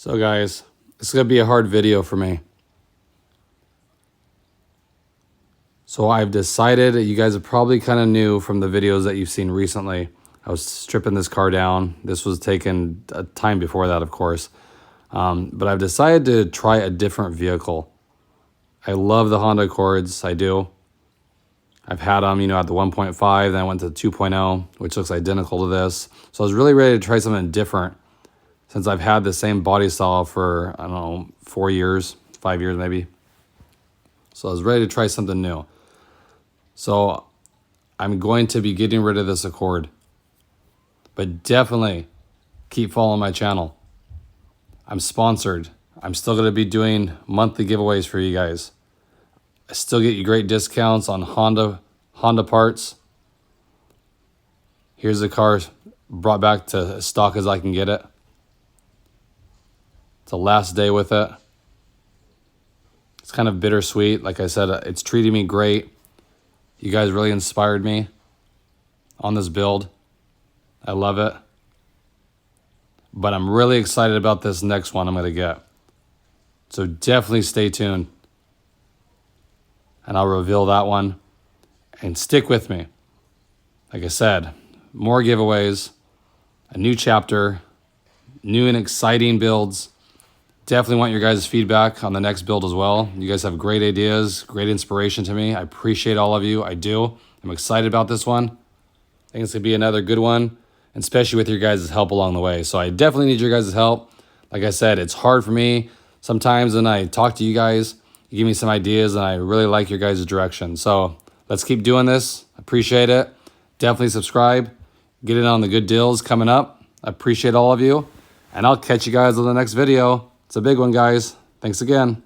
So guys, it's going to be a hard video for me. So I've decided, you guys are probably kind of new from the videos that you've seen recently. I was stripping this car down. This was taken a time before that, of course. But I've decided to try a different vehicle. I love the Honda Accords, I do. I've had them, at the 1.5, then I went to the 2.0, which looks identical to this. So I was really ready to try something different since I've had the same body style for, 4 years, 5 years maybe. So I was ready to try something new. So I'm going to be getting rid of this Accord. But definitely keep following my channel. I'm sponsored. I'm still going to be doing monthly giveaways for you guys. I still get you great discounts on Honda parts. Here's the car brought back to as stock as I can get it. It's the last day with it. It's kind of bittersweet. Like I said, it's treating me great. You guys really inspired me on this build. I love it. But I'm really excited about this next one I'm going to get. So definitely stay tuned. And I'll reveal that one. And stick with me. Like I said, more giveaways, a new chapter, new and exciting builds. Definitely want your guys' feedback on the next build as well. You guys have great ideas, great inspiration to me. I appreciate all of you. I do. I'm excited about this one. I think it's going to be another good one, and especially with your guys' help along the way. So I definitely need your guys' help. Like I said, it's hard for me sometimes when I talk to you guys. You give me some ideas, and I really like your guys' direction. So let's keep doing this. Appreciate it. Definitely subscribe. Get in on the good deals coming up. I appreciate all of you. And I'll catch you guys on the next video. It's a big one, guys. Thanks again.